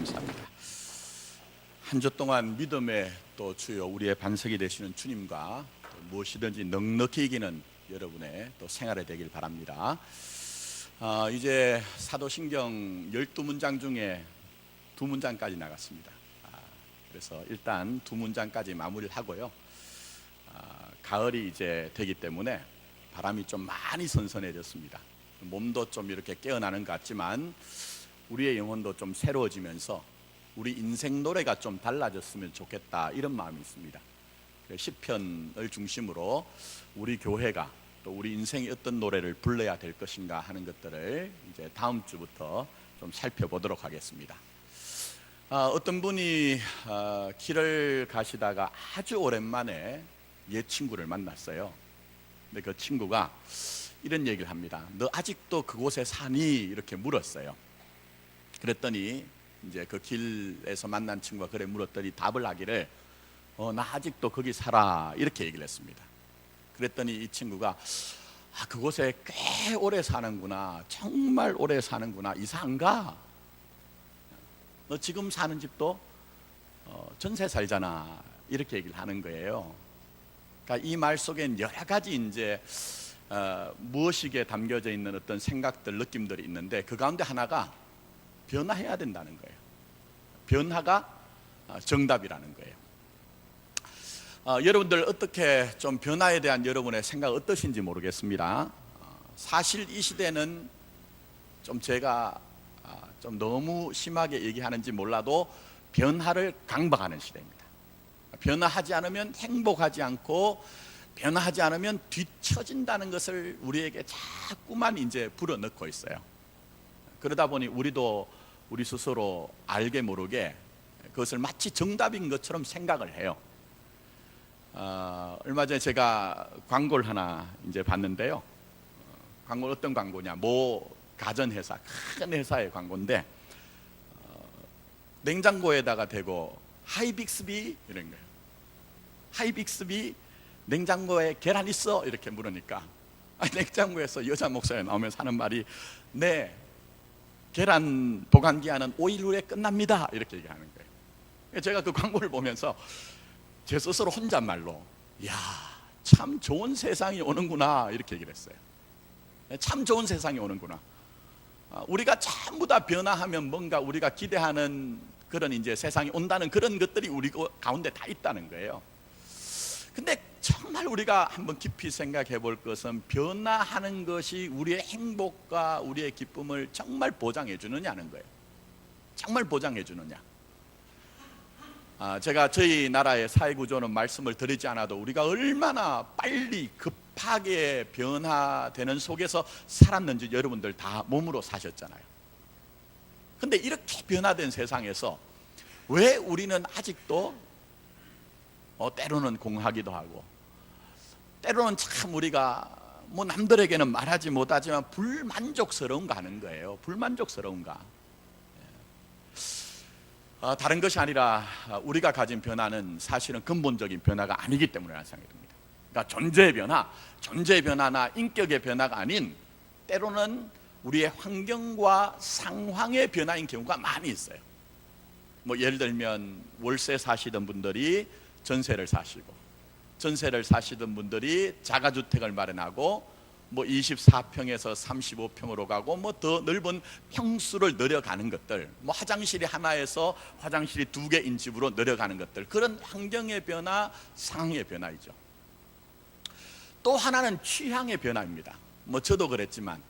감사합니다. 한 주 동안 믿음의 또 주요 우리의 반석이 되시는 주님과 무엇이든지 넉넉히 이기는 여러분의 또 생활이 되길 바랍니다. 이제 사도신경 12문장 중에 2문장까지 나갔습니다. 그래서 일단 2문장까지 마무리를 하고요. 가을이 이제 되기 때문에 바람이 좀 많이 선선해졌습니다. 몸도 좀 이렇게 깨어나는 것 같지만 우리의 영혼도 좀 새로워지면서 우리 인생 노래가 좀 달라졌으면 좋겠다, 이런 마음이 있습니다. 시편을 중심으로 우리 교회가 또 우리 인생의 어떤 노래를 불러야 될 것인가 하는 것들을 이제 다음 주부터 좀 살펴보도록 하겠습니다. 어떤 분이 길을 가시다가 아주 오랜만에 옛 친구를 만났어요. 근데 그 친구가 이런 얘기를 합니다. 너 아직도 그곳에 사니? 이렇게 물었어요. 그랬더니 이제 그 길에서 만난 친구가 그래 물었더니 답을 하기를 나 아직도 거기 살아, 이렇게 얘기를 했습니다. 그랬더니 이 친구가 그곳에 꽤 오래 사는구나, 정말 오래 사는구나, 이상한가? 너 지금 사는 집도 전세 살잖아, 이렇게 얘기를 하는 거예요. 그러니까 이 말 속엔 여러 가지 이제 무엇이게 담겨져 있는 어떤 생각들, 느낌들이 있는데 그 가운데 하나가 변화해야 된다는 거예요. 변화가 정답이라는 거예요. 여러분들 어떻게 좀 변화에 대한 여러분의 생각 어떠신지 모르겠습니다. 사실 이 시대는 좀 제가 좀 너무 심하게 얘기하는지 몰라도 변화를 강박하는 시대입니다. 변화하지 않으면 행복하지 않고 변화하지 않으면 뒤처진다는 것을 우리에게 자꾸만 이제 불어넣고 있어요. 그러다 보니 우리도 우리 스스로 알게 모르게 그것을 마치 정답인 것처럼 생각을 해요. 얼마 전에 제가 광고를 하나 이제 봤는데요. 광고 어떤 광고냐? 모 가전회사, 큰 회사의 광고인데 냉장고에다가 대고 하이빅스비 이런 거예요. 하이빅스비 냉장고에 계란 있어? 이렇게 물으니까 냉장고에서 여자 목소리 나오면서 하는 말이 네, 계란 보관기한은 5일 후에 끝납니다, 이렇게 얘기하는 거예요. 제가 그 광고를 보면서 제 스스로 혼잣말로 이야, 참 좋은 세상이 오는구나, 이렇게 얘기를 했어요. 참 좋은 세상이 오는구나. 우리가 전부 다 변화하면 뭔가 우리가 기대하는 그런 이제 세상이 온다는 그런 것들이 우리 가운데 다 있다는 거예요. 근데 정말 우리가 한번 깊이 생각해 볼 것은 변화하는 것이 우리의 행복과 우리의 기쁨을 정말 보장해 주느냐는 거예요. 정말 보장해 주느냐. 제가 저희 나라의 사회구조는 말씀을 드리지 않아도 우리가 얼마나 빨리 급하게 변화되는 속에서 살았는지 여러분들 다 몸으로 사셨잖아요. 근데 이렇게 변화된 세상에서 왜 우리는 아직도 때로는 공하기도 하고 때로는 참 우리가 뭐 남들에게는 말하지 못하지만 불만족스러운가 하는 거예요. 불만족스러운가. 다른 것이 아니라 우리가 가진 변화는 사실은 근본적인 변화가 아니기 때문이라는 생각이 듭니다. 그러니까 존재의 변화나 인격의 변화가 아닌 때로는 우리의 환경과 상황의 변화인 경우가 많이 있어요. 뭐 예를 들면 월세 사시던 분들이 전세를 사시고, 전세를 사시던 분들이 자가주택을 마련하고 뭐 24평에서 35평으로 가고 뭐 더 넓은 평수를 늘려가는 것들, 뭐 화장실이 하나에서 화장실이 2개인 집으로 늘려가는 것들, 그런 환경의 변화, 상황의 변화이죠. 또 하나는 취향의 변화입니다. 뭐 저도 그랬지만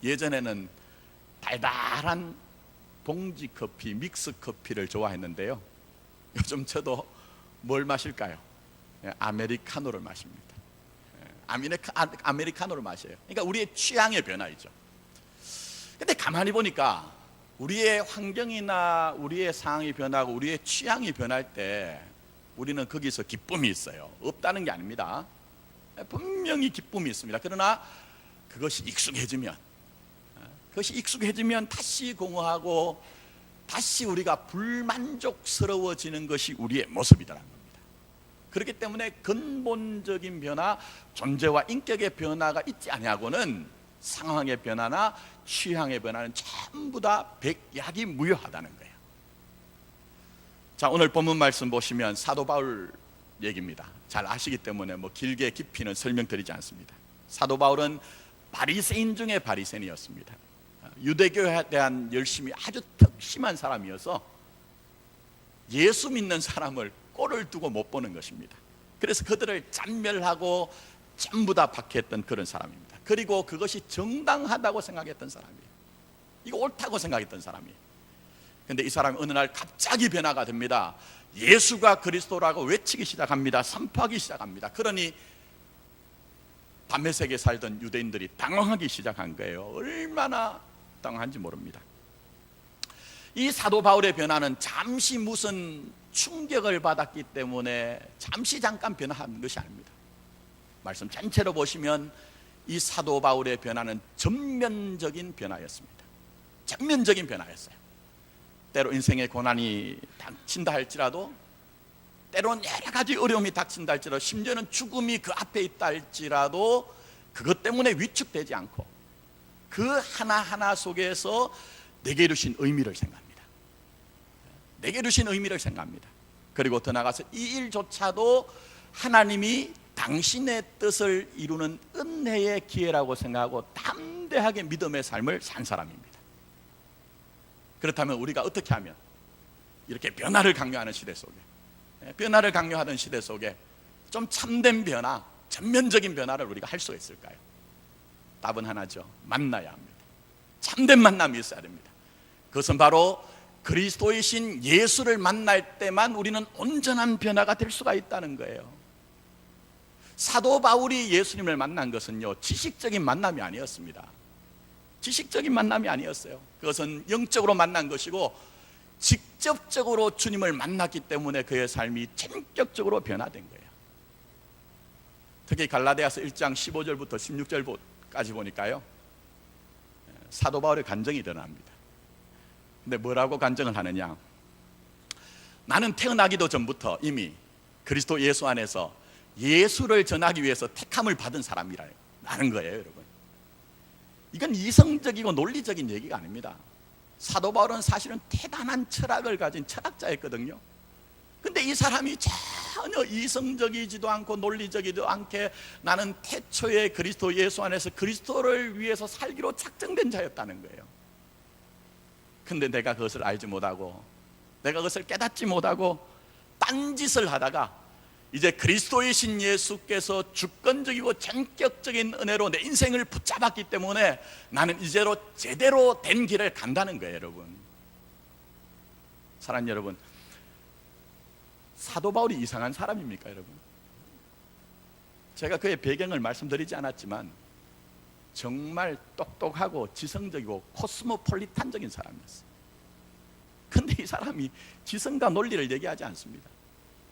예전에는 달달한 봉지 커피, 믹스 커피를 좋아했는데요. 요즘 저도 뭘 마실까요? 아메리카노를 마십니다. 아메리카노를 마셔요. 그러니까 우리의 취향의 변화이죠. 근데 가만히 보니까 우리의 환경이나 우리의 상황이 변하고 우리의 취향이 변할 때 우리는 거기서 기쁨이 있어요. 없다는 게 아닙니다. 분명히 기쁨이 있습니다. 그러나 그것이 익숙해지면 다시 공허하고 다시 우리가 불만족스러워지는 것이 우리의 모습이라는 겁니다. 그렇기 때문에 근본적인 변화, 존재와 인격의 변화가 있지 아니하고는 상황의 변화나 취향의 변화는 전부 다 백약이 무효하다는 거예요. 자, 오늘 본문 말씀 보시면 사도 바울 얘기입니다. 잘 아시기 때문에 길게 깊이는 설명드리지 않습니다. 사도 바울은 바리새인 중에 바리새인이었습니다. 유대교에 대한 열심이 아주 특심한 사람이어서 예수 믿는 사람을 꼴을 두고 못 보는 것입니다. 그래서 그들을 잔멸하고 전부 다 박해했던 그런 사람입니다. 그리고 그것이 정당하다고 생각했던 사람이에요. 이거 옳다고 생각했던 사람이에요. 근데 이 사람이 어느 날 갑자기 변화가 됩니다. 예수가 그리스도라고 외치기 시작합니다. 선포하기 시작합니다. 그러니 다메섹에 살던 유대인들이 당황하기 시작한 거예요. 얼마나 당황한지 모릅니다. 이 사도 바울의 변화는 잠시 무슨 충격을 받았기 때문에 잠깐 변화한 것이 아닙니다. 말씀 전체로 보시면 이 사도 바울의 변화는 전면적인 변화였습니다. 전면적인 변화였어요. 때로 인생의 고난이 닥친다 할지라도, 때로는 여러 가지 어려움이 닥친다 할지라도, 심지어는 죽음이 그 앞에 있다 할지라도 그것 때문에 위축되지 않고 그 하나하나 속에서 내게 주신 의미를 생각합니다. 내게 주신 의미를 생각합니다. 그리고 더 나아가서 이 일조차도 하나님이 당신의 뜻을 이루는 은혜의 기회라고 생각하고 담대하게 믿음의 삶을 산 사람입니다. 그렇다면 우리가 어떻게 하면 이렇게 변화를 강요하는 시대 속에, 변화를 강요하던 시대 속에 좀 참된 변화, 전면적인 변화를 우리가 할 수 있을까요? 답은 하나죠. 만나야 합니다. 참된 만남이 있어야 됩니다. 그것은 바로 그리스도이신 예수를 만날 때만 우리는 온전한 변화가 될 수가 있다는 거예요. 사도 바울이 예수님을 만난 것은요, 지식적인 만남이 아니었습니다. 지식적인 만남이 아니었어요. 그것은 영적으로 만난 것이고 직접적으로 주님을 만났기 때문에 그의 삶이 전격적으로 변화된 거예요. 특히 갈라디아서 1장 15절부터 16절까지 보니까요, 사도 바울의 간증이 드러납니다. 근데 뭐라고 간증을 하느냐? 나는 태어나기도 전부터 이미 그리스도 예수 안에서 예수를 전하기 위해서 택함을 받은 사람이라는 거예요, 여러분. 이건 이성적이고 논리적인 얘기가 아닙니다. 사도 바울은 사실은 대단한 철학을 가진 철학자였거든요. 근데 이 사람이 전혀 이성적이지도 않고 논리적이지도 않게 나는 태초에 그리스도 예수 안에서 그리스도를 위해서 살기로 작정된 자였다는 거예요. 근데 내가 그것을 알지 못하고, 내가 그것을 깨닫지 못하고 딴짓을 하다가 이제 그리스도이신 예수께서 주권적이고 전격적인 은혜로 내 인생을 붙잡았기 때문에 나는 이제로 제대로 된 길을 간다는 거예요, 여러분. 사랑하는 여러분, 사도 바울이 이상한 사람입니까, 여러분? 제가 그의 배경을 말씀드리지 않았지만 정말 똑똑하고 지성적이고 코스모폴리탄적인 사람이었어요. 근데 이 사람이 지성과 논리를 얘기하지 않습니다.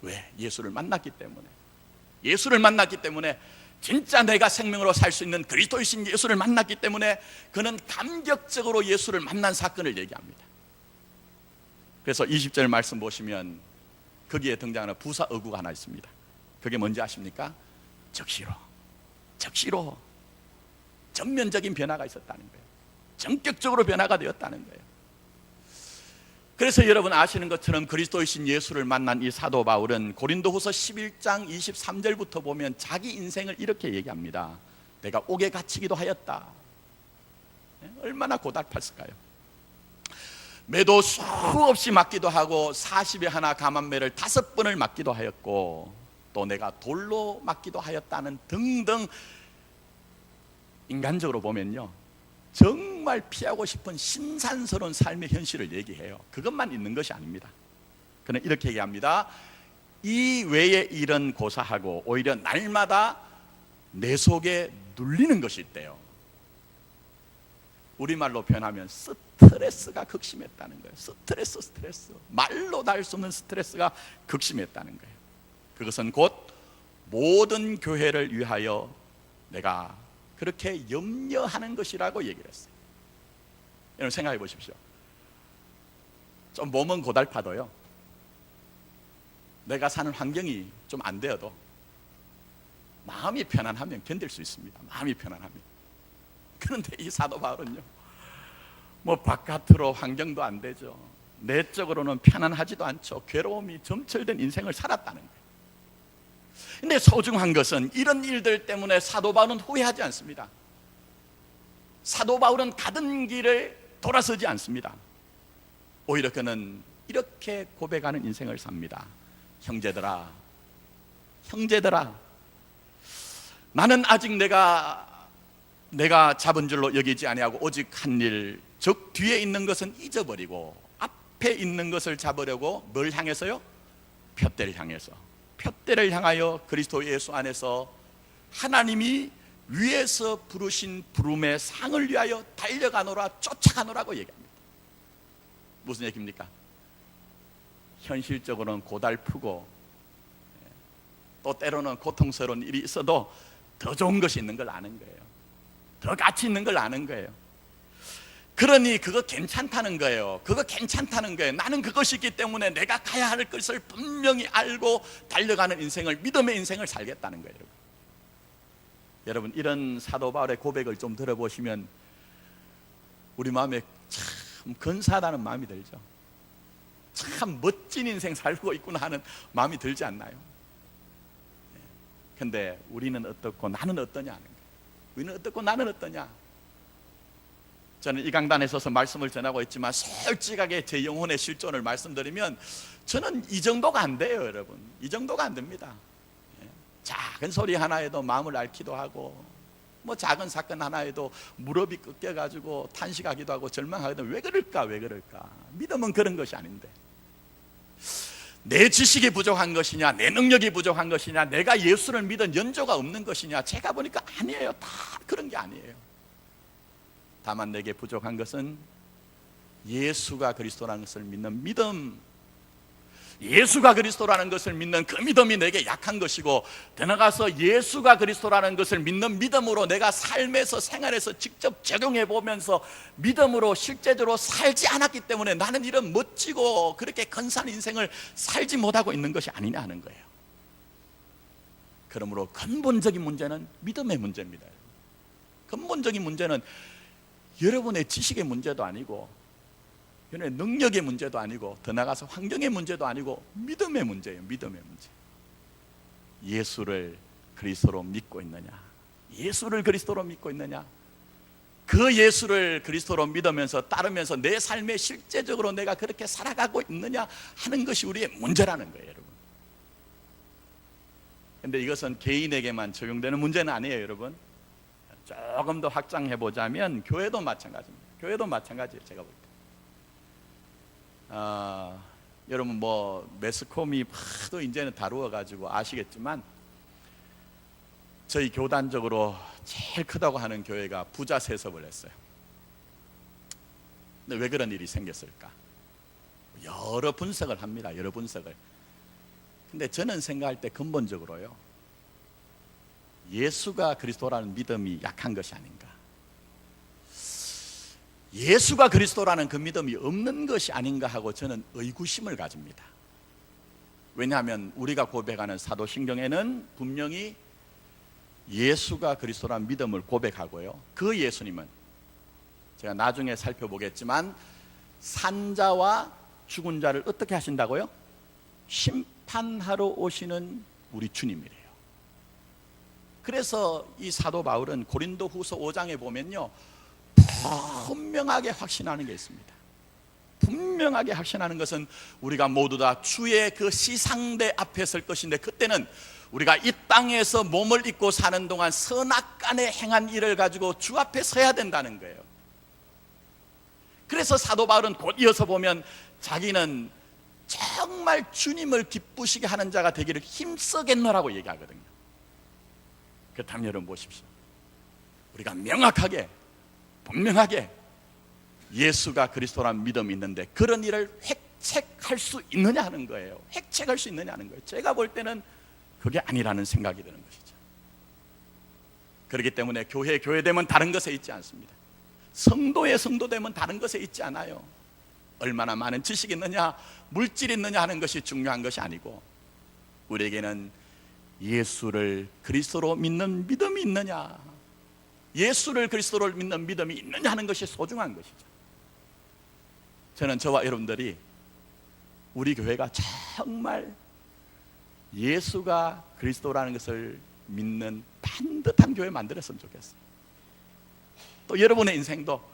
왜? 예수를 만났기 때문에. 예수를 만났기 때문에, 진짜 내가 생명으로 살 수 있는 그리스도이신 예수를 만났기 때문에 그는 감격적으로 예수를 만난 사건을 얘기합니다. 그래서 20절 말씀 보시면 거기에 등장하는 부사 어구가 하나 있습니다. 그게 뭔지 아십니까? 적시로. 전면적인 변화가 있었다는 거예요. 전격적으로 변화가 되었다는 거예요. 그래서 여러분 아시는 것처럼 그리스도이신 예수를 만난 이 사도 바울은 고린도후서 11장 23절부터 보면 자기 인생을 이렇게 얘기합니다. 내가 옥에 갇히기도 하였다. 얼마나 고달팠을까요? 매도 수없이 맞기도 하고 40에 하나 감한매를 5번을 맞기도 하였고, 또 내가 돌로 맞기도 하였다는 등등, 인간적으로 보면요 정말 피하고 싶은 신산스러운 삶의 현실을 얘기해요. 그것만 있는 것이 아닙니다. 그는 이렇게 얘기합니다. 이 외의 일은 고사하고 오히려 날마다 내 속에 눌리는 것이 있대요. 우리말로 표현하면 스트레스가 극심했다는 거예요. 스트레스. 말로 다 할 수 없는 스트레스가 극심했다는 거예요. 그것은 곧 모든 교회를 위하여 내가 그렇게 염려하는 것이라고 얘기를 했어요. 여러분 생각해 보십시오. 좀 몸은 고달파도요, 내가 사는 환경이 좀 안 되어도 마음이 편안하면 견딜 수 있습니다. 마음이 편안하면. 그런데 이 사도 바울은요, 뭐 바깥으로 환경도 안 되죠, 내적으로는 편안하지도 않죠. 괴로움이 점철된 인생을 살았다는 거예요. 근데 소중한 것은 이런 일들 때문에 사도 바울은 후회하지 않습니다. 사도 바울은 가던 길을 돌아서지 않습니다. 오히려 그는 이렇게 고백하는 인생을 삽니다. 형제들아, 나는 아직 내가 잡은 줄로 여기지 아니하고 오직 한 일, 즉 뒤에 있는 것은 잊어버리고 앞에 있는 것을 잡으려고 뭘 향해서요? 푯대를 향하여 그리스도 예수 안에서 하나님이 위에서 부르신 부름의 상을 위하여 달려가노라, 쫓아가노라고 얘기합니다. 무슨 얘기입니까? 현실적으로는 고달프고 또 때로는 고통스러운 일이 있어도 더 좋은 것이 있는 걸 아는 거예요. 더 가치 있는 걸 아는 거예요. 그러니 그거 괜찮다는 거예요. 나는 그것이 있기 때문에 내가 가야 할 것을 분명히 알고 달려가는 인생을, 믿음의 인생을 살겠다는 거예요. 여러분, 이런 사도 바울의 고백을 좀 들어보시면 우리 마음에 참 근사하다는 마음이 들죠. 참 멋진 인생 살고 있구나 하는 마음이 들지 않나요? 근데 우리는 어떻고 나는 어떠냐 하는 거예요. 우리는 어떻고 나는 어떠냐. 저는 이 강단에 서서 말씀을 전하고 있지만 솔직하게 제 영혼의 실존을 말씀드리면 저는 이 정도가 안 돼요. 여러분, 이 정도가 안 됩니다. 작은 소리 하나에도 마음을 앓기도 하고, 뭐 작은 사건 하나에도 무릎이 꺾여가지고 탄식하기도 하고 절망하기도 하고. 왜 그럴까? 믿음은 그런 것이 아닌데, 내 지식이 부족한 것이냐, 내 능력이 부족한 것이냐, 내가 예수를 믿은 연조가 없는 것이냐, 제가 보니까 아니에요. 다 그런 게 아니에요. 다만 내게 부족한 것은 예수가 그리스도라는 것을 믿는 믿음, 예수가 그리스도라는 것을 믿는 그 믿음이 내게 약한 것이고, 더 나아가서 예수가 그리스도라는 것을 믿는 믿음으로 내가 삶에서, 생활에서 직접 적용해 보면서 믿음으로 실제적으로 살지 않았기 때문에 나는 이런 멋지고 그렇게 근사한 인생을 살지 못하고 있는 것이 아니냐 하는 거예요. 그러므로 근본적인 문제는 믿음의 문제입니다. 근본적인 문제는 여러분의 지식의 문제도 아니고, 여러분의 능력의 문제도 아니고, 더 나아가서 환경의 문제도 아니고 믿음의 문제예요. 믿음의 문제. 예수를 그리스도로 믿고 있느냐, 예수를 그리스도로 믿고 있느냐, 그 예수를 그리스도로 믿으면서 따르면서 내 삶에 실제적으로 내가 그렇게 살아가고 있느냐 하는 것이 우리의 문제라는 거예요. 여러분, 근데 이것은 개인에게만 적용되는 문제는 아니에요. 여러분, 조금 더 확장해 보자면 교회도 마찬가지입니다. 교회도 마찬가지예요. 제가 볼 때 여러분, 뭐 매스컴이 하도 이제는 다루어 가지고 아시겠지만, 저희 교단적으로 제일 크다고 하는 교회가 부자 세습을 했어요. 근데 왜 그런 일이 생겼을까? 여러 분석을 합니다. 여러 분석을. 근데 저는 생각할 때 근본적으로요, 예수가 그리스도라는 믿음이 약한 것이 아닌가, 예수가 그리스도라는 그 믿음이 없는 것이 아닌가 하고 저는 의구심을 가집니다. 왜냐하면 우리가 고백하는 사도신경에는 분명히 예수가 그리스도라는 믿음을 고백하고요, 그 예수님은 제가 나중에 살펴보겠지만 산자와 죽은 자를 어떻게 하신다고요? 심판하러 오시는 우리 주님이래요. 그래서 이 사도 바울은 고린도 후서 5장에 보면요, 분명하게 확신하는 게 있습니다. 분명하게 확신하는 것은 우리가 모두 다 주의 그 시상대 앞에 설 것인데, 그때는 우리가 이 땅에서 몸을 입고 사는 동안 선악간에 행한 일을 가지고 주 앞에 서야 된다는 거예요. 그래서 사도 바울은 곧 이어서 보면 자기는 정말 주님을 기쁘시게 하는 자가 되기를 힘쓰겠노라고 얘기하거든요. 그렇다면 여러분 보십시오. 우리가 명확하게, 분명하게 예수가 그리스도라는 믿음이 있는데 그런 일을 획책할 수 있느냐 하는 거예요. 획책할 수 있느냐 하는 거예요. 제가 볼 때는 그게 아니라는 생각이 드는 것이죠. 그렇기 때문에 교회되면 다른 것에 있지 않습니다. 성도되면 다른 것에 있지 않아요. 얼마나 많은 지식이 있느냐, 물질이 있느냐 하는 것이 중요한 것이 아니고, 우리에게는 예수를 그리스도로 믿는 믿음이 있느냐, 예수를 그리스도로 믿는 믿음이 있느냐 하는 것이 소중한 것이죠. 저는 저와 여러분들이 우리 교회가 정말 예수가 그리스도라는 것을 믿는 반듯한 교회 만들었으면 좋겠어요. 또 여러분의 인생도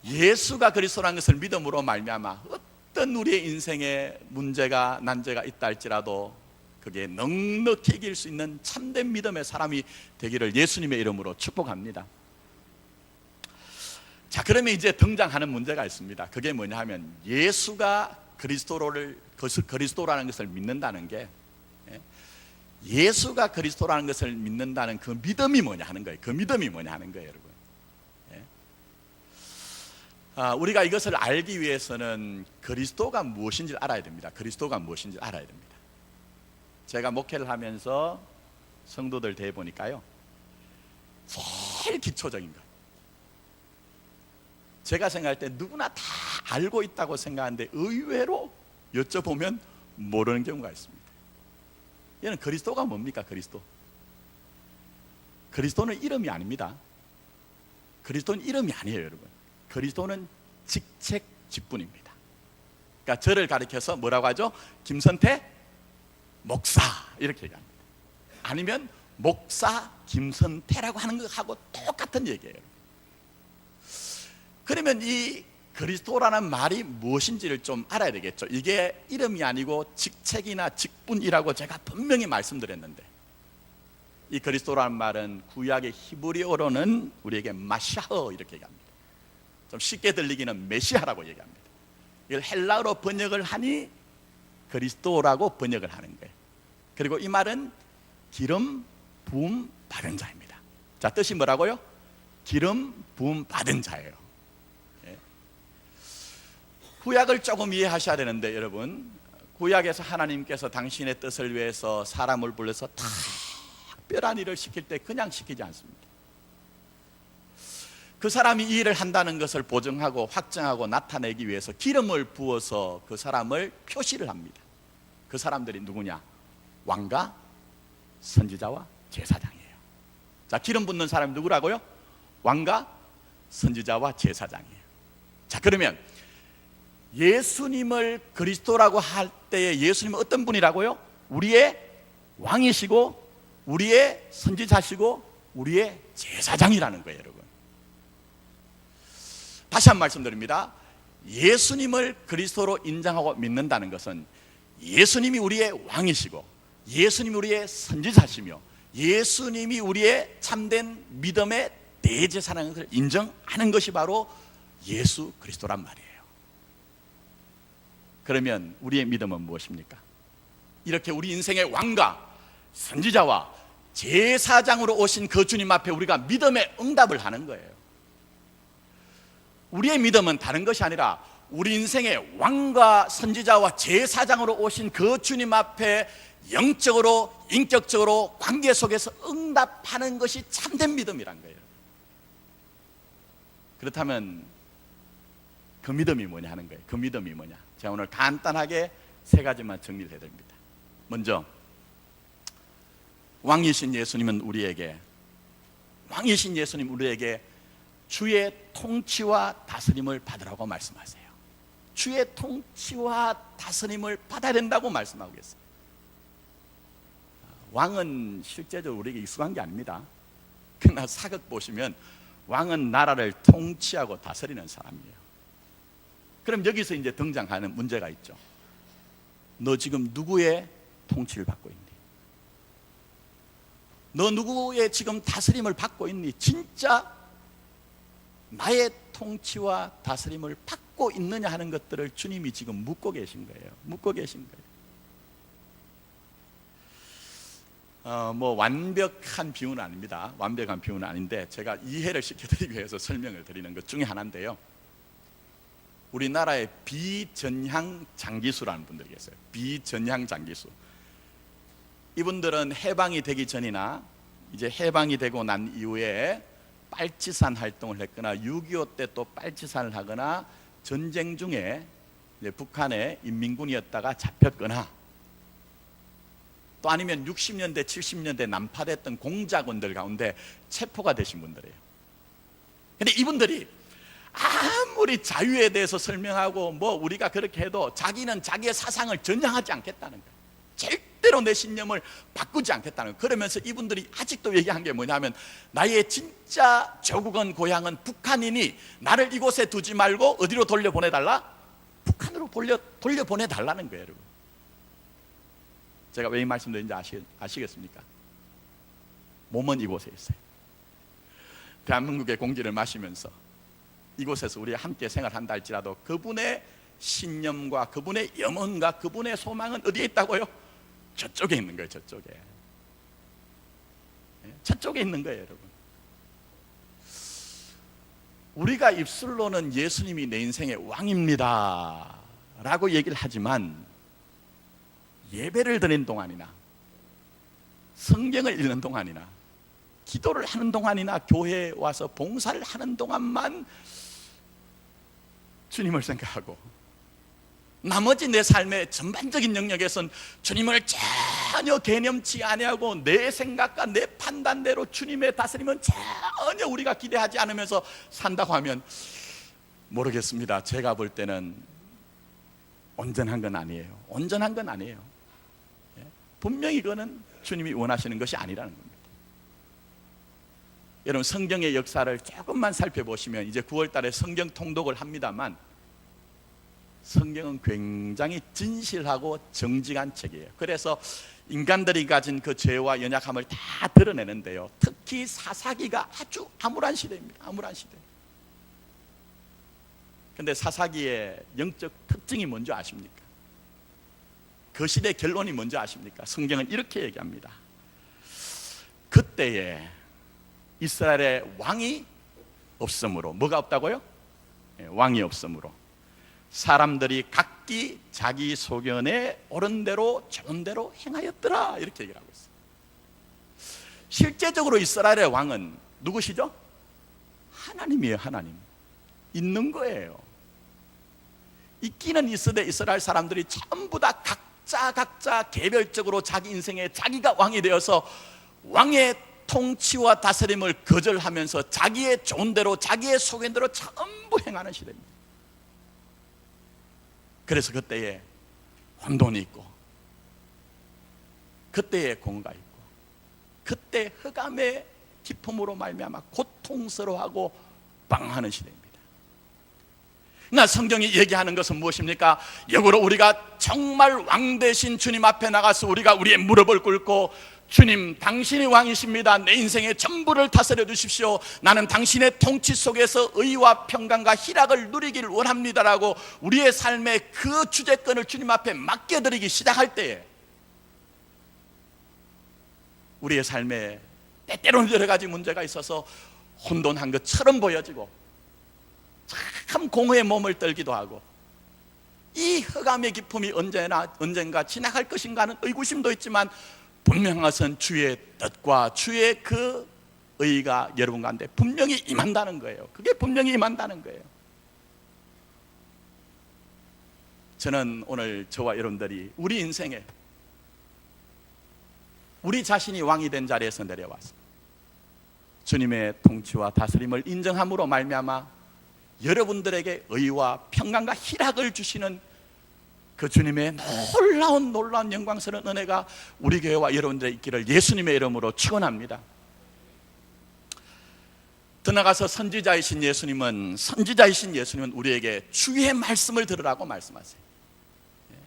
예수가 그리스도라는 것을 믿음으로 말미암아 어떤 우리의 인생에 문제가 난제가 있다 할지라도 그게 넉넉히 이길 수 있는 참된 믿음의 사람이 되기를 예수님의 이름으로 축복합니다. 자, 그러면 이제 등장하는 문제가 있습니다. 그게 뭐냐 하면 예수가 그리스도라는 것을 믿는다는 게, 예수가 그리스도라는 것을 믿는다는 그 믿음이 뭐냐 하는 거예요. 그 믿음이 뭐냐 하는 거예요, 여러분. 우리가 이것을 알기 위해서는 그리스도가 무엇인지를 알아야 됩니다. 그리스도가 무엇인지를 알아야 됩니다. 제가 목회를 하면서 성도들 대해 보니까요, 제일 기초적인 것, 제가 생각할 때 누구나 다 알고 있다고 생각하는데 의외로 여쭤보면 모르는 경우가 있습니다. 얘는 그리스도가 뭡니까? 그리스도는 이름이 아닙니다. 그리스도는 이름이 아니에요, 여러분. 그리스도는 직책 직분입니다. 그러니까 저를 가리켜서 뭐라고 하죠? 김선태 목사 이렇게 얘기합니다. 아니면 목사 김선태라고 하는 것하고 똑같은 얘기예요. 그러면 이 그리스도라는 말이 무엇인지를 좀 알아야 되겠죠. 이게 이름이 아니고 직책이나 직분이라고 제가 분명히 말씀드렸는데, 이 그리스도라는 말은 구약의 히브리어로는 우리에게 마샤흐 이렇게 얘기합니다. 좀 쉽게 들리기는 메시아라고 얘기합니다. 이걸 헬라어로 번역을 하니 그리스도라고 번역을 하는 거예요. 그리고 이 말은 기름 부음 받은 자입니다. 자, 뜻이 뭐라고요? 기름 부음 받은 자예요. 구약을 조금 이해하셔야 되는데, 여러분, 구약에서 하나님께서 당신의 뜻을 위해서 사람을 불러서 특별한 일을 시킬 때 그냥 시키지 않습니다. 그 사람이 이 일을 한다는 것을 보증하고 확정하고 나타내기 위해서 기름을 부어서 그 사람을 표시를 합니다. 그 사람들이 누구냐? 왕과 선지자와 제사장이에요. 자, 기름 붓는 사람이 누구라고요? 왕과 선지자와 제사장이에요. 자, 그러면 예수님을 그리스도라고 할 때에 예수님은 어떤 분이라고요? 우리의 왕이시고 우리의 선지자시고 우리의 제사장이라는 거예요, 여러분. 다시 한 번 말씀드립니다. 예수님을 그리스도로 인정하고 믿는다는 것은 예수님이 우리의 왕이시고 예수님이 우리의 선지자시며 예수님이 우리의 참된 믿음의 대제사라는 것을 인정하는 것이 바로 예수 그리스도란 말이에요. 그러면 우리의 믿음은 무엇입니까? 이렇게 우리 인생의 왕과 선지자와 제사장으로 오신 그 주님 앞에 우리가 믿음의 응답을 하는 거예요. 우리의 믿음은 다른 것이 아니라 우리 인생의 왕과 선지자와 제사장으로 오신 그 주님 앞에 영적으로 인격적으로 관계 속에서 응답하는 것이 참된 믿음이란 거예요. 그렇다면 그 믿음이 뭐냐 하는 거예요. 그 믿음이 뭐냐? 제가 오늘 간단하게 세 가지만 정리를 해드립니다. 먼저, 왕이신 예수님 우리에게 주의 통치와 다스림을 받으라고 말씀하세요. 주의 통치와 다스림을 받아야 된다고 말씀하고 계세요. 왕은 실제적으로 우리에게 익숙한 게 아닙니다. 그러나 사극 보시면 왕은 나라를 통치하고 다스리는 사람이에요. 그럼 여기서 이제 등장하는 문제가 있죠. 너 지금 누구의 통치를 받고 있니? 너 누구의 지금 다스림을 받고 있니? 진짜 나의 통치와 다스림을 받고 있느냐 하는 것들을 주님이 지금 묻고 계신 거예요. 완벽한 비유는 아닙니다. 완벽한 비유는 아닌데 제가 이해를 시켜드리기 위해서 설명을 드리는 것 중에 하나인데요. 우리나라에 비전향 장기수라는 분들이 계세요. 비전향 장기수. 이분들은 해방이 되기 전이나 이제 해방이 되고 난 이후에 빨치산 활동을 했거나 6.25 때 또 빨치산을 하거나 전쟁 중에 이제 북한의 인민군이었다가 잡혔거나 또 아니면 60년대 70년대 난파됐던 공작원들 가운데 체포가 되신 분들이에요. 근데 이분들이 아무리 자유에 대해서 설명하고 뭐 우리가 그렇게 해도 자기는 자기의 사상을 전향하지 않겠다는 거예요. 절대로 내 신념을 바꾸지 않겠다는 거예요. 그러면서 이분들이 아직도 얘기한 게 뭐냐면, 나의 진짜 조국은 고향은 북한이니 나를 이곳에 두지 말고 어디로 돌려보내달라? 북한으로 돌려보내달라는 거예요. 여러분, 제가 왜 이 말씀드리는지 아시겠습니까? 몸은 이곳에 있어요. 대한민국의 공기를 마시면서 이곳에서 우리가 함께 생활한다 할지라도 그분의 신념과 그분의 염원과 그분의 소망은 어디에 있다고요? 저쪽에 있는 거예요. 저쪽에 있는 거예요. 여러분, 우리가 입술로는 예수님이 내 인생의 왕입니다 라고 얘기를 하지만, 예배를 드리는 동안이나 성경을 읽는 동안이나 기도를 하는 동안이나 교회에 와서 봉사를 하는 동안만 주님을 생각하고, 나머지 내 삶의 전반적인 영역에선 주님을 전혀 개념치 아니하고 내 생각과 내 판단대로 주님의 다스림은 전혀 우리가 기대하지 않으면서 산다고 하면, 모르겠습니다. 제가 볼 때는 온전한 건 아니에요. 분명히 그거는 주님이 원하시는 것이 아니라는 겁니다. 여러분, 성경의 역사를 조금만 살펴보시면, 이제 9월 달에 성경 통독을 합니다만, 성경은 굉장히 진실하고 정직한 책이에요. 그래서 인간들이 가진 그 죄와 연약함을 다 드러내는데요, 특히 사사기가 아주 암울한 시대입니다. 암울한 시대. 근데 사사기의 영적 특징이 뭔지 아십니까? 그 시대의 결론이 뭔지 아십니까? 성경은 이렇게 얘기합니다. 그때에 이스라엘의 왕이 없으므로, 뭐가 없다고요? 왕이 없으므로 사람들이 각기 자기 소견에 옳은 대로 좋은 대로 행하였더라, 이렇게 얘기를 하고 있어요. 실제적으로 이스라엘의 왕은 누구시죠? 하나님이에요. 하나님. 있는 거예요. 있기는 있으되 이스라엘 사람들이 전부 다 각자 개별적으로 자기 인생에 자기가 왕이 되어서 왕의 통치와 다스림을 거절하면서 자기의 좋은 대로 자기의 소견대로 전부 행하는 시대입니다. 그래서 그때에 혼돈이 있고, 그때에 공가 있고, 그때 흑암의 기품으로 말미암아 고통스러워하고 방황하는 시대입니다. 그러나 성경이 얘기하는 것은 무엇입니까? 역으로 우리가 정말 왕 되신 주님 앞에 나가서 우리가 우리의 무릎을 꿇고, 주님, 당신이 왕이십니다. 내 인생의 전부를 다스려 주십시오. 나는 당신의 통치 속에서 의와 평강과 희락을 누리기를 원합니다라고 우리의 삶의 그 주재권을 주님 앞에 맡겨드리기 시작할 때에, 우리의 삶에 때때로는 여러 가지 문제가 있어서 혼돈한 것처럼 보여지고 참 공허의 몸을 떨기도 하고, 이 흑암의 기품이 언젠가 지나갈 것인가 하는 의구심도 있지만, 분명한 것은 주의 뜻과 주의 그 의가 여러분 가운데 분명히 임한다는 거예요. 그게 분명히 임한다는 거예요. 저는 오늘 저와 여러분들이 우리 인생에 우리 자신이 왕이 된 자리에서 내려와서 주님의 통치와 다스림을 인정함으로 말미암아 여러분들에게 의와 평강과 희락을 주시는 그 주님의 놀라운 영광스러운 은혜가 우리 교회와 여러분들의 있기를 예수님의 이름으로 축원합니다. 더 나아가서 선지자이신 예수님은 우리에게 주의 말씀을 들으라고 말씀하세요.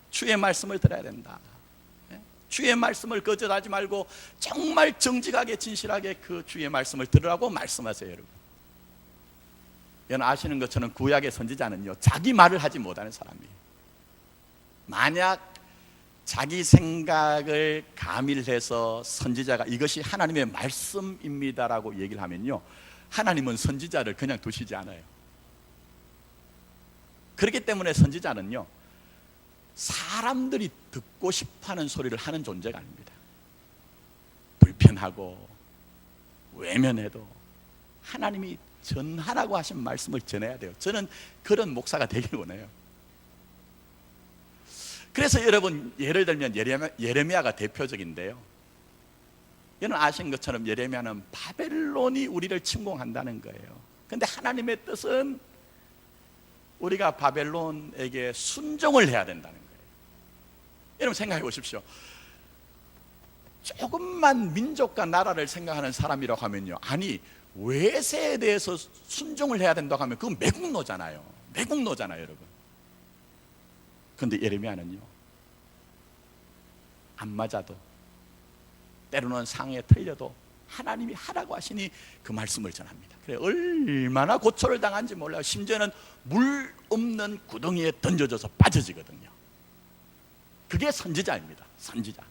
주의 말씀을 들어야 된다. 주의 말씀을 거절하지 말고 정말 정직하게 진실하게 그 주의 말씀을 들으라고 말씀하세요. 여러분, 여러분 아시는 것처럼 구약의 선지자는요, 자기 말을 하지 못하는 사람이에요. 만약 자기 생각을 가밀해서 선지자가 이것이 하나님의 말씀입니다라고 얘기를 하면요, 하나님은 선지자를 그냥 두시지 않아요. 그렇기 때문에 선지자는요, 사람들이 듣고 싶어하는 소리를 하는 존재가 아닙니다. 불편하고 외면해도 하나님이 전하라고 하신 말씀을 전해야 돼요. 저는 그런 목사가 되길 원해요. 그래서 여러분, 예를 들면 예레미야가 대표적인데요, 여러분 아시는 것처럼 예레미야는 바벨론이 우리를 침공한다는 거예요. 그런데 하나님의 뜻은 우리가 바벨론에게 순종을 해야 된다는 거예요. 여러분 생각해 보십시오. 조금만 민족과 나라를 생각하는 사람이라고 하면요, 아니 외세에 대해서 순종을 해야 된다고 하면 그건 매국노잖아요. 매국노잖아요, 여러분. 그런데 예레미야는요, 안 맞아도, 때로는 상에 틀려도 하나님이 하라고 하시니 그 말씀을 전합니다. 그래, 얼마나 고초를 당한지 몰라요. 심지어는 물 없는 구덩이에 던져져서 빠져지거든요. 그게 선지자입니다. 선지자.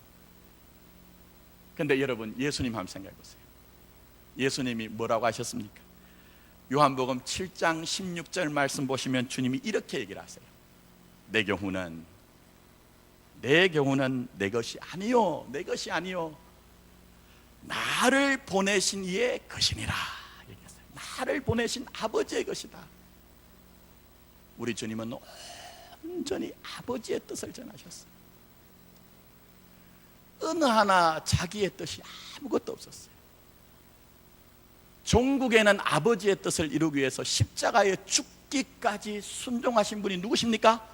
그런데 여러분, 예수님 한번 생각해 보세요. 예수님이 뭐라고 하셨습니까? 요한복음 7장 16절 말씀 보시면 주님이 이렇게 얘기를 하세요. 내 경우는 내 것이 아니요, 내 것이 아니요, 나를 보내신 이의 것이니라 얘기했어요. 나를 보내신 아버지의 것이다. 우리 주님은 온전히 아버지의 뜻을 전하셨어요. 어느 하나 자기의 뜻이 아무것도 없었어요. 종국에는 아버지의 뜻을 이루기 위해서 십자가에 죽기까지 순종하신 분이 누구십니까?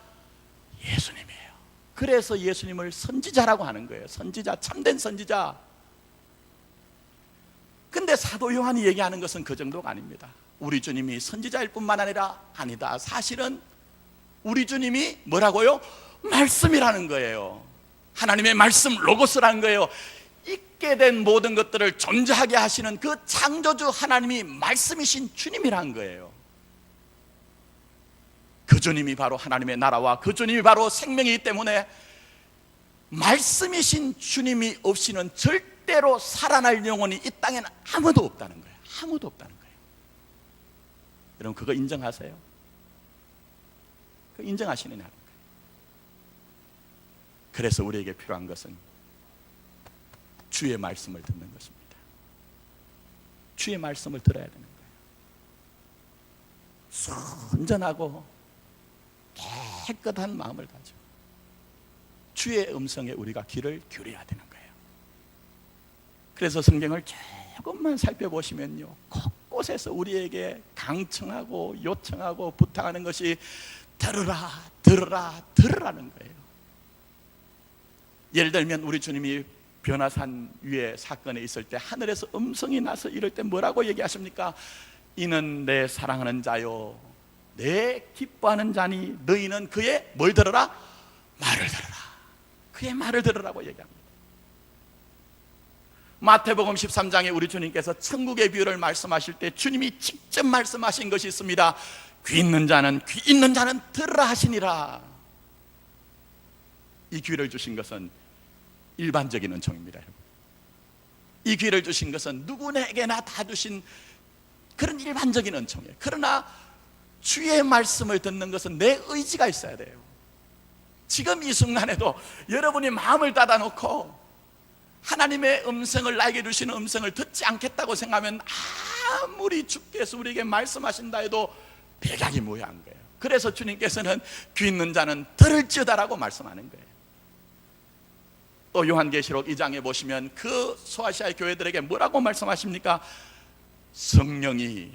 예수님이에요. 그래서 예수님을 선지자라고 하는 거예요. 선지자, 참된 선지자. 근데 사도 요한이 얘기하는 것은 그 정도가 아닙니다. 우리 주님이 선지자일 뿐만 아니다. 사실은 우리 주님이 뭐라고요? 말씀이라는 거예요. 하나님의 말씀, 로고스라는 거예요. 있게 된 모든 것들을 존재하게 하시는 그 창조주 하나님이 말씀이신 주님이라는 거예요. 그 주님이 바로 하나님의 나라와 그 주님이 바로 생명이기 때문에 말씀이신 주님이 없이는 절대로 살아날 영혼이 이 땅에는 아무도 없다는 거예요. 아무도 없다는 거예요. 여러분 그거 인정하세요? 그 인정하시느냐는 거예요. 그래서 우리에게 필요한 것은 주의 말씀을 듣는 것입니다. 주의 말씀을 들어야 되는 거예요. 순전하고 깨끗한 마음을 가지고 주의 음성에 우리가 귀를 기울여야 되는 거예요. 그래서 성경을 조금만 살펴보시면요, 곳곳에서 우리에게 강청하고 요청하고 부탁하는 것이 들으라, 들으라, 들으라는 거예요. 예를 들면 우리 주님이 변화산 위에 사건에 있을 때 하늘에서 음성이 나서 이럴 때 뭐라고 얘기하십니까? 이는 내 사랑하는 자요, 내 기뻐하는 자니 너희는 그의 뭘 들어라? 말을 들어라. 그의 말을 들으라고 얘기합니다. 마태복음 13장에 우리 주님께서 천국의 비유를 말씀하실 때 주님이 직접 말씀하신 것이 있습니다. 귀 있는 자는 들으라 하시니라. 이 귀를 주신 것은 일반적인 은총입니다. 이 귀를 주신 것은 누구에게나 다 주신 그런 일반적인 은총이에요. 그러나 주의 말씀을 듣는 것은 내 의지가 있어야 돼요. 지금 이 순간에도 여러분이 마음을 닫아놓고 하나님의 음성을, 나에게 주시는 음성을 듣지 않겠다고 생각하면 아무리 주께서 우리에게 말씀하신다 해도 백약이 무효한 거예요. 그래서 주님께서는 귀 있는 자는 들을지어다라고 말씀하는 거예요. 또 요한계시록 2장에 보시면 그 소아시아의 교회들에게 뭐라고 말씀하십니까? 성령이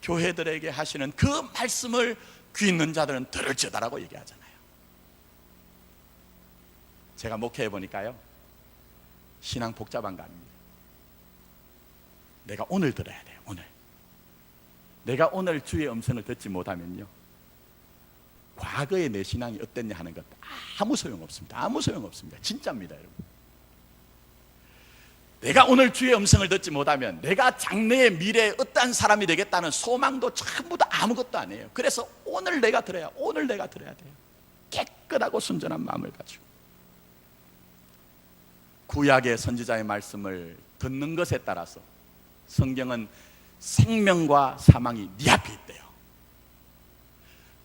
교회들에게 하시는 그 말씀을 귀 있는 자들은 들을지어다라고 얘기하잖아요. 제가 목회해 보니까요, 신앙 복잡한 거 아닙니다. 내가 오늘 들어야 돼요. 오늘 내가 오늘 주의 음성을 듣지 못하면요, 과거의 내 신앙이 어땠냐 하는 것 아무 소용없습니다. 아무 소용없습니다. 진짜입니다, 여러분. 내가 오늘 주의 음성을 듣지 못하면 내가 장래의 미래에 어떠한 사람이 되겠다는 소망도 전부 다 아무것도 아니에요. 그래서 오늘 내가 들어야 돼요. 깨끗하고 순전한 마음을 가지고 구약의 선지자의 말씀을 듣는 것에 따라서 성경은 생명과 사망이 네 앞에 있대요.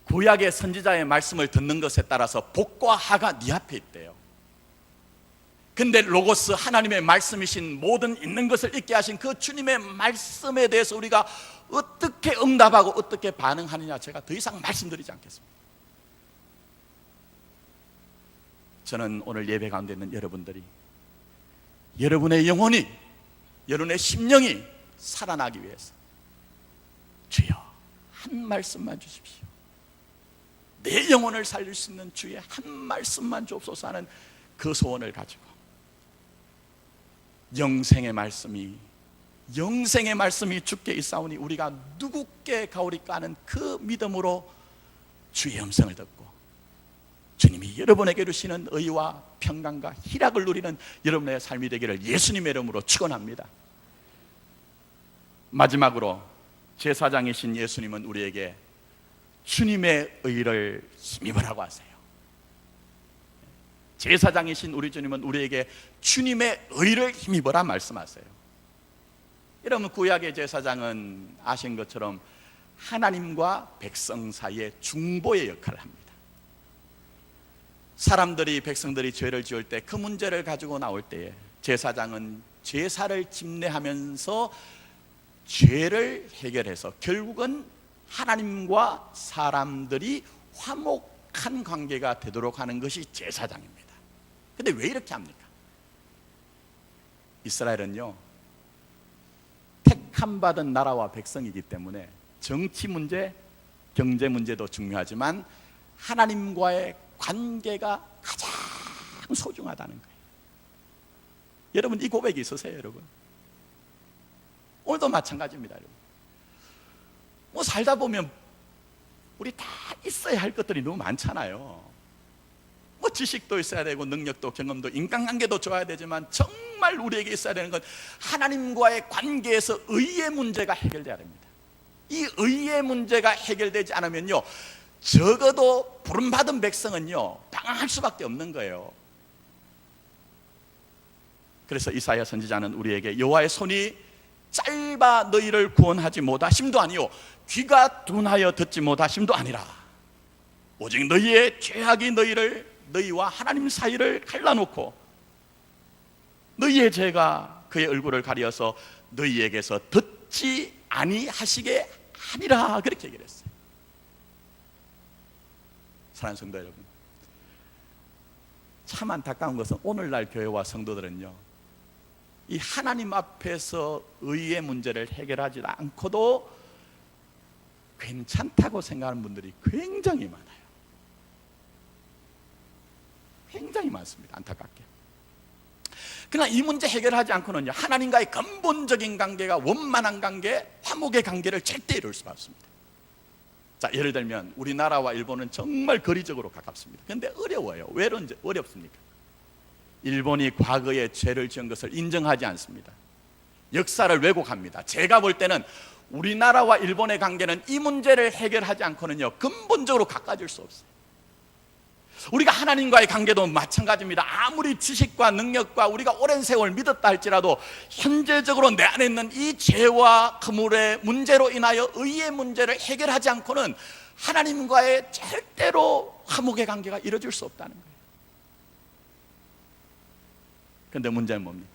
구약의 선지자의 말씀을 듣는 것에 따라서 복과 하가 네 앞에 있대요. 근데 로고스, 하나님의 말씀이신 모든 있는 것을 있게 하신 그 주님의 말씀에 대해서 우리가 어떻게 응답하고 어떻게 반응하느냐, 제가 더 이상 말씀드리지 않겠습니다. 저는 오늘 예배 가운데 있는 여러분들이, 여러분의 영혼이, 여러분의 심령이 살아나기 위해서 주여 한 말씀만 주십시오. 내 영혼을 살릴 수 있는 주의 한 말씀만 주옵소서 하는 그 소원을 가지고 영생의 말씀이 주께 있사오니 우리가 누구께 가오리까 하는 그 믿음으로 주의 음성을 듣고 주님이 여러분에게 주시는 의와 평강과 희락을 누리는 여러분의 삶이 되기를 예수님의 이름으로 축원합니다. 마지막으로 제사장이신 예수님은 우리에게 주님의 의를 힘입으라고 하세요. 제사장이신 우리 주님은 우리에게 주님의 의를 힘입으라 말씀하세요. 여러분, 구약의 제사장은 아신 것처럼 하나님과 백성 사이의 중보의 역할을 합니다. 백성들이 죄를 지을 때 그 문제를 가지고 나올 때에 제사장은 제사를 집례하면서 죄를 해결해서 결국은 하나님과 사람들이 화목한 관계가 되도록 하는 것이 제사장입니다. 근데 왜 이렇게 합니까? 이스라엘은요, 택함받은 나라와 백성이기 때문에 정치 문제, 경제 문제도 중요하지만 하나님과의 관계가 가장 소중하다는 거예요. 여러분, 이 고백이 있으세요, 여러분? 오늘도 마찬가지입니다, 여러분. 뭐 살다 보면 우리 다 있어야 할 것들이 너무 많잖아요. 뭐 지식도 있어야 되고 능력도 경험도 인간관계도 좋아야 되지만 정말 우리에게 있어야 되는 건 하나님과의 관계에서 의의 문제가 해결돼야 됩니다. 이 의의 문제가 해결되지 않으면요, 적어도 부름받은 백성은요 방황할 수밖에 없는 거예요. 그래서 이사야 선지자는 우리에게 여호와의 손이 짧아 너희를 구원하지 못하심도 아니요 귀가 둔하여 듣지 못하심도 아니라 오직 너희의 죄악이 너희와 하나님 사이를 갈라놓고 너희의 죄가 그의 얼굴을 가려서 너희에게서 듣지 아니하시게 하니라, 그렇게 얘기를 했어요. 사랑하는 성도 여러분, 참 안타까운 것은 오늘날 교회와 성도들은요, 이 하나님 앞에서 의의 문제를 해결하지 않고도 괜찮다고 생각하는 분들이 굉장히 많아요. 굉장히 많습니다, 안타깝게. 그러나 이 문제 해결하지 않고는요, 하나님과의 근본적인 관계가 원만한 관계, 화목의 관계를 절대 이룰 수가 없습니다. 자, 예를 들면 우리나라와 일본은 정말 거리적으로 가깝습니다. 그런데 어려워요. 왜 어렵습니까? 일본이 과거에 죄를 지은 것을 인정하지 않습니다. 역사를 왜곡합니다. 제가 볼 때는 우리나라와 일본의 관계는 이 문제를 해결하지 않고는요 근본적으로 가까워질 수 없어요. 우리가 하나님과의 관계도 마찬가지입니다. 아무리 지식과 능력과 우리가 오랜 세월 믿었다 할지라도 현재적으로 내 안에 있는 이 죄와 그물의 문제로 인하여 의의 문제를 해결하지 않고는 하나님과의 절대로 화목의 관계가 이루어질 수 없다는 거예요. 그런데 문제는 뭡니까?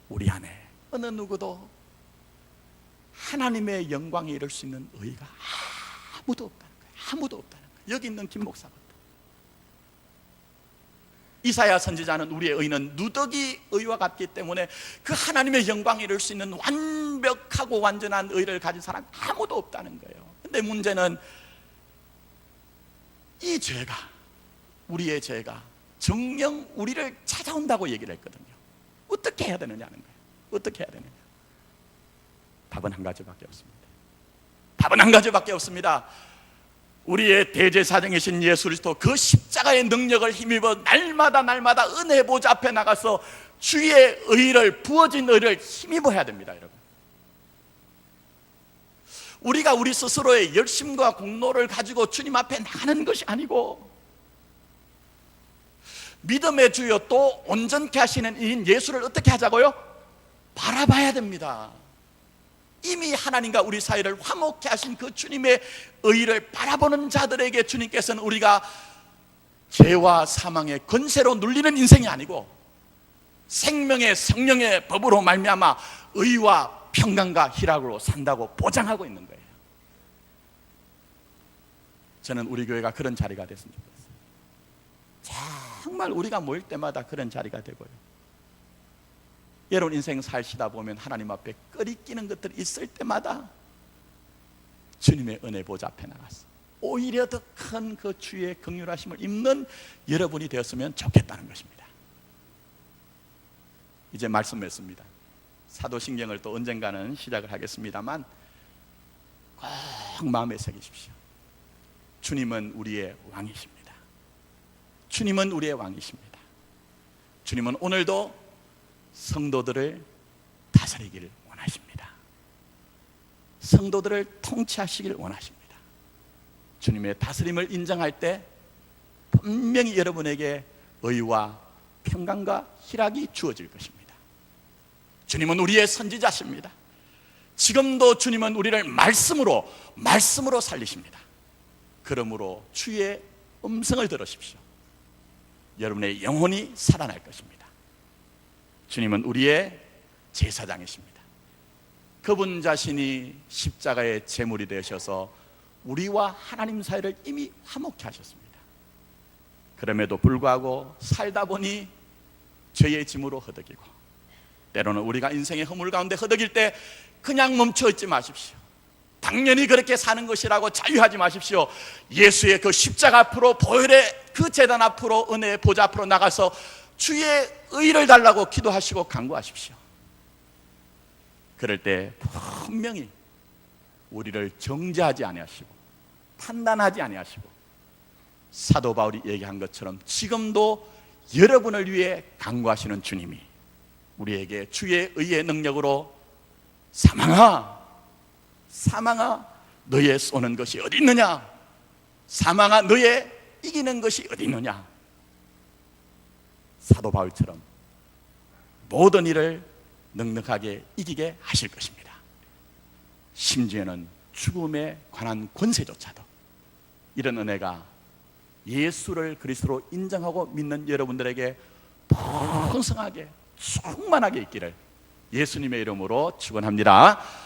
우리 안에 어느 누구도 하나님의 영광에 이를 수 있는 의가 아무도 없다는 거예요. 아무도 없다는 거예요. 여기 있는 김 목사가. 이사야 선지자는 우리의 의는 누더기 의와 같기 때문에 그 하나님의 영광에 이를 수 있는 완벽하고 완전한 의를 가진 사람이 아무도 없다는 거예요. 근데 문제는 이 죄가, 우리의 죄가 정령 우리를 찾아온다고 얘기를 했거든요. 어떻게 해야 되느냐는 거예요. 어떻게 해야 되느냐? 답은 한 가지밖에 없습니다. 답은 한 가지밖에 없습니다. 우리의 대제사장이신 예수 그리스도 그 십자가의 능력을 힘입어 날마다 은혜 보좌 앞에 나가서 주의 의를, 부어진 의를 힘입어야 됩니다, 여러분. 우리가 우리 스스로의 열심과 공로를 가지고 주님 앞에 나가는 것이 아니고 믿음의 주여 또 온전케 하시는 이인 예수를 어떻게 하자고요? 바라봐야 됩니다. 이미 하나님과 우리 사이를 화목케 하신 그 주님의 의를 바라보는 자들에게 주님께서는 우리가 죄와 사망의 권세로 눌리는 인생이 아니고 생명의 성령의 법으로 말미암아 의와 평강과 희락으로 산다고 보장하고 있는 거예요. 저는 우리 교회가 그런 자리가 됐으면 좋겠어요. 정말 우리가 모일 때마다 그런 자리가 되고요. 여러분 인생 살시다 보면 하나님 앞에 끄리끼는 것들이 있을 때마다 주님의 은혜 보좌 앞에 나가서 오히려 더 큰 그 주의 긍휼하심을 입는 여러분이 되었으면 좋겠다는 것입니다. 이제 말씀 맺습니다. 사도신경을 또 언젠가는 시작을 하겠습니다만 꼭 마음에 새기십시오. 주님은 우리의 왕이십니다. 주님은 우리의 왕이십니다. 주님은 오늘도 성도들을 다스리기를 원하십니다. 성도들을 통치하시기를 원하십니다. 주님의 다스림을 인정할 때 분명히 여러분에게 의와 평강과 희락이 주어질 것입니다. 주님은 우리의 선지자십니다. 지금도 주님은 우리를 말씀으로 살리십니다. 그러므로 주의 음성을 들으십시오. 여러분의 영혼이 살아날 것입니다. 주님은 우리의 제사장이십니다. 그분 자신이 십자가의 제물이 되셔서 우리와 하나님 사이를 이미 화목케 하셨습니다. 그럼에도 불구하고 살다 보니 죄의 짐으로 허덕이고, 때로는 우리가 인생의 허물 가운데 허덕일 때 그냥 멈춰 있지 마십시오. 당연히 그렇게 사는 것이라고 자유하지 마십시오. 예수의 그 십자가 앞으로, 보혈의 그 제단 앞으로, 은혜의 보좌 앞으로 나가서 주의 의를 달라고 기도하시고 간구하십시오. 그럴 때 분명히 우리를 정죄하지 아니하시고 판단하지 아니하시고, 사도 바울이 얘기한 것처럼 지금도 여러분을 위해 간구하시는 주님이 우리에게 주의 의의 능력으로 사망아 너의 쏘는 것이 어디 있느냐, 사망아 너의 이기는 것이 어디 있느냐, 사도 바울처럼 모든 일을 넉넉하게 이기게 하실 것입니다. 심지어는 죽음에 관한 권세조차도 이런 은혜가 예수를 그리스도로 인정하고 믿는 여러분들에게 풍성하게 충만하게 있기를 예수님의 이름으로 축원합니다.